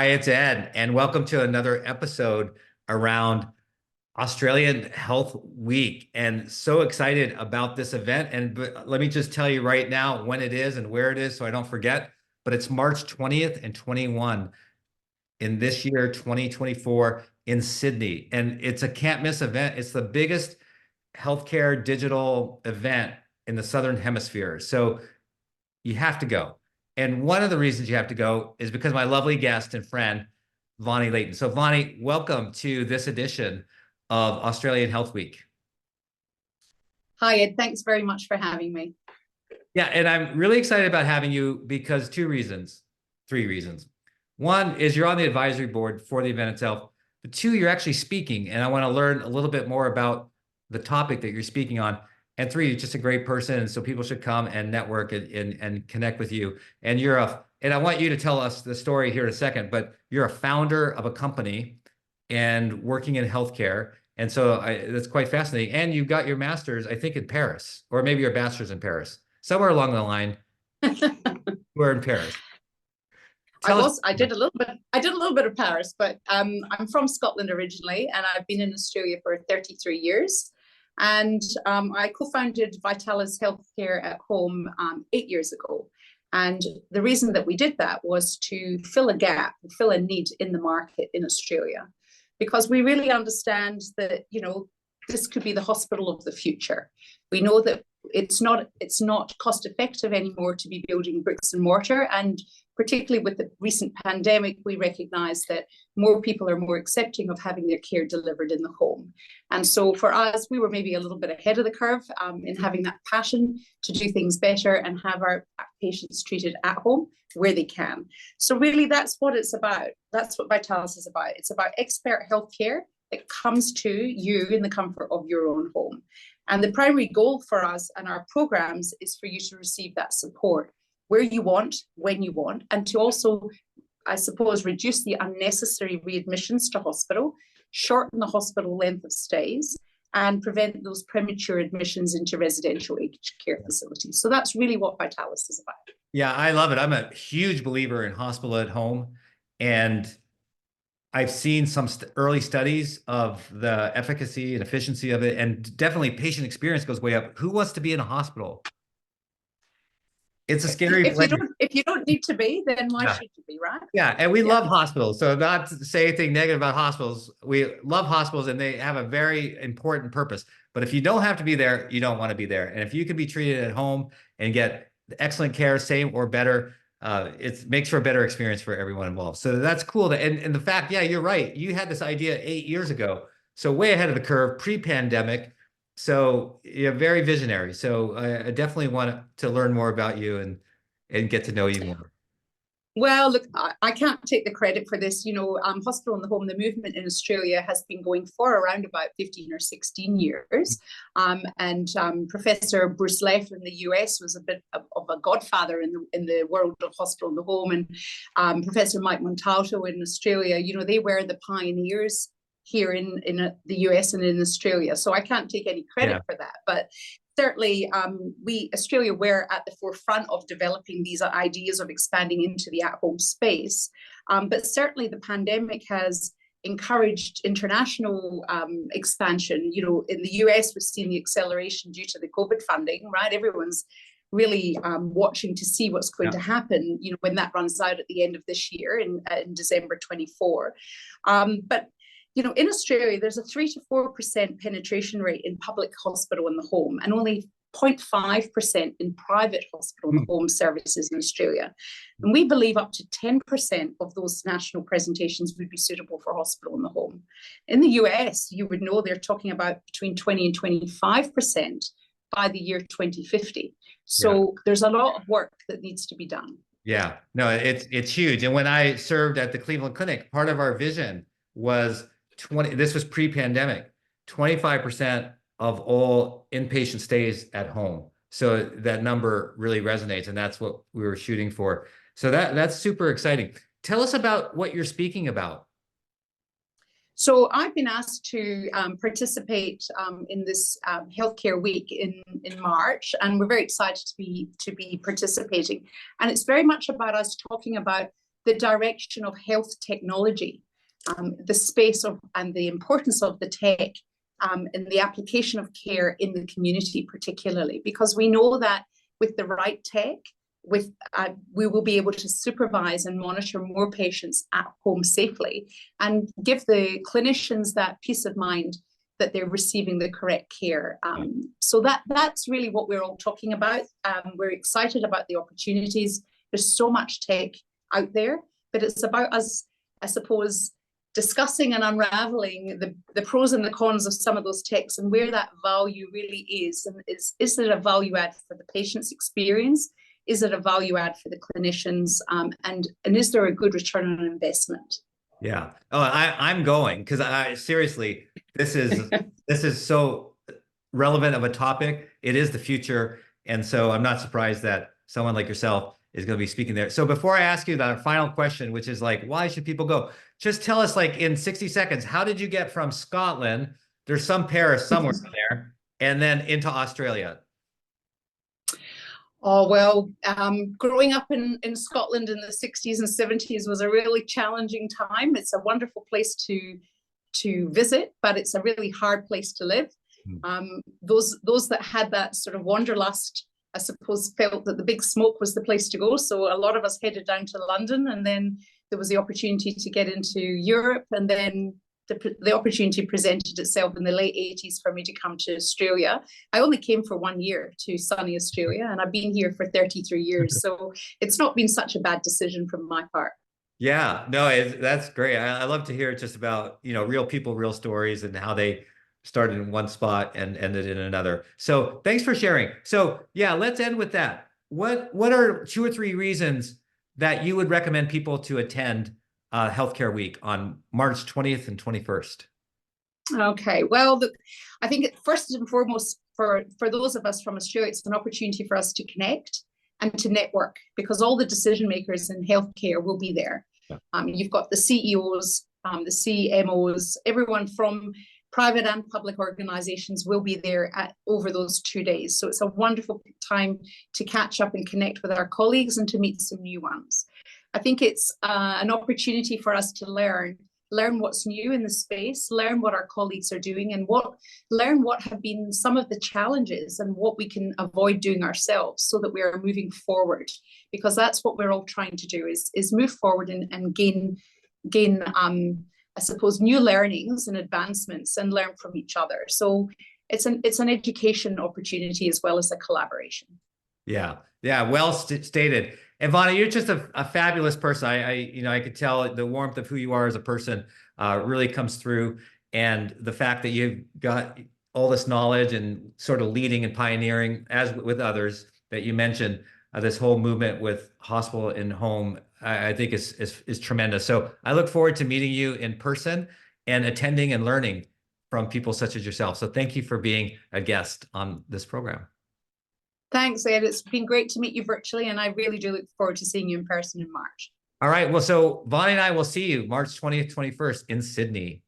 Hi, it's Ed, and welcome to another episode around Australian Health Week. And so excited about this event. Let me just tell you right now when it is and where it is so I don't forget. But it's March 20th and 21 in this year, 2024, in Sydney. And it's a can't miss event. It's the biggest healthcare digital event in the Southern Hemisphere. So you have to go. And one of the reasons you have to go is because my lovely guest and friend, Voni Leighton. So Voni, welcome to this edition of Australian Health Week. Hi, Ed. Thanks very much for having me. Yeah, and I'm really excited about having you because three reasons. One is you're on the advisory board for the event itself. But two, you're actually speaking, and I want to learn a little bit more about the topic that you're speaking on. And three, you're just a great person, and so people should come and network and connect with you. And and I want you to tell us the story here in a second, but you're a founder of a company and working in healthcare. And so that's quite fascinating. And you got your master's, I think, in Paris, or maybe your bachelor's in Paris. Somewhere along the line, we're in Paris. I did a little bit of Paris, but I'm from Scotland originally, and I've been in Australia for 33 years. And I co-founded Vitalis Healthcare at Home 8 years ago. And the reason that we did that was to fill a gap, fill a need in the market in Australia, because we really understand that, this could be the hospital of the future. We know that it's not cost effective anymore to be building bricks and mortar, and particularly with the recent pandemic, we recognize that more people are more accepting of having their care delivered in the home. And so for us, we were maybe a little bit ahead of the curve in having that passion to do things better and have our patients treated at home where they can. So really, that's what it's about. That's what Vitalis is about. It's about expert healthcare that comes to you in the comfort of your own home. And the primary goal for us and our programs is for you to receive that support where you want, when you want, and to also, I suppose, reduce the unnecessary readmissions to hospital, shorten the hospital length of stays, and prevent those premature admissions into residential aged care facilities. So that's really what Vitalis is about. Yeah, I love it. I'm a huge believer in hospital at home, and I've seen some early studies of the efficacy and efficiency of it, and definitely patient experience goes way up. Who wants to be in a hospital? It's a scary place. If you don't need to be, then why should you be, right? Yeah, and we love hospitals. So not to say anything negative about hospitals. We love hospitals, and they have a very important purpose. But if you don't have to be there, you don't want to be there. And if you can be treated at home and get excellent care, same or better, it makes for a better experience for everyone involved. So that's cool. And the fact, yeah, you're right. You had this idea 8 years ago. So way ahead of the curve, pre-pandemic. So you're very visionary. So I definitely want to learn more about you and get to know you more. Well, look, I can't take the credit for this. Hospital in the home, the movement in Australia has been going for around about 15 or 16 years. Professor Bruce Left in the US was a bit of a godfather in the world of hospital in the home. And Professor Mike Montalto in Australia, they were the pioneers here in the US and in Australia. So I can't take any credit for that. But certainly, Australia were at the forefront of developing these ideas of expanding into the at-home space. But certainly the pandemic has encouraged international expansion. In the US, we've seen the acceleration due to the COVID funding, right? Everyone's really watching to see what's going to happen, when that runs out at the end of this year in December 24. But in Australia, there's a 3 to 4% penetration rate in public hospital in the home, and only 0.5% in private hospital in the home services in Australia. And we believe up to 10% of those national presentations would be suitable for hospital in the home. In the US, you would know they're talking about between 20 and 25% by the year 2050. So there's a lot of work that needs to be done. Yeah, no, it's huge. And when I served at the Cleveland Clinic, part of our vision was this was pre-pandemic, 25% of all inpatient stays at home. So that number really resonates, and that's what we were shooting for. So that's super exciting. Tell us about what you're speaking about. So I've been asked to participate in this healthcare week in March, and we're very excited to be participating. And it's very much about us talking about the direction of health technology, the space of and the importance of the tech in the application of care in the community, particularly, because we know that with the right tech, we will be able to supervise and monitor more patients at home safely and give the clinicians that peace of mind that they're receiving the correct care. So that's really what we're all talking about. We're excited about the opportunities. There's so much tech out there, but it's about us, I suppose, discussing and unraveling the pros and the cons of some of those techs and where that value really is. And is it a value add for the patient's experience? Is it a value add for the clinicians? And is there a good return on investment? Yeah. Oh, I'm going because I seriously, this is so relevant of a topic. It is the future. And so I'm not surprised that someone like yourself is going to be speaking there. So before I ask you that final question, which is like, why should people go? Just tell us, like, in 60 seconds, how did you get from Scotland? There's some Paris somewhere in there, and then into Australia. Oh, well, growing up in Scotland in the 60s and 70s was a really challenging time. It's a wonderful place to visit, but it's a really hard place to live. Those that had that sort of wanderlust, I suppose, felt that the big smoke was the place to go. So a lot of us headed down to London, and then there was the opportunity to get into Europe, and then the opportunity presented itself in the late 80s for me to come to Australia. I only came for 1 year to sunny Australia, and I've been here for 33 years. So it's not been such a bad decision from my part. Yeah, no, that's great. I love to hear just about, real people, real stories, and how they started in one spot and ended in another. So thanks for sharing. So yeah, let's end with that. What are 2 or 3 reasons that you would recommend people to attend Healthcare Week on March 20th and 21st? Okay, well, I think first and foremost, for those of us from Australia, it's an opportunity for us to connect and to network, because all the decision makers in healthcare will be there. Yeah. You've got the CEOs, the CMOs, everyone from private and public organizations will be there over those 2 days. So it's a wonderful time to catch up and connect with our colleagues and to meet some new ones. I think it's an opportunity for us to learn what's new in the space, learn what our colleagues are doing, and learn what have been some of the challenges and what we can avoid doing ourselves so that we are moving forward. Because that's what we're all trying to do, is move forward and gain I suppose, new learnings and advancements and learn from each other. So it's an education opportunity as well as a collaboration. Yeah. Well stated. And Voni, you're just a fabulous person. I could tell the warmth of who you are as a person really comes through. And the fact that you've got all this knowledge and sort of leading and pioneering, as with others that you mentioned, this whole movement with hospital and home, I think is tremendous. So I look forward to meeting you in person and attending and learning from people such as yourself. So thank you for being a guest on this program. Thanks, Ed. It's been great to meet you virtually, and I really do look forward to seeing you in person in March. All right. Well, so Voni and I will see you March 20th, 21st in Sydney.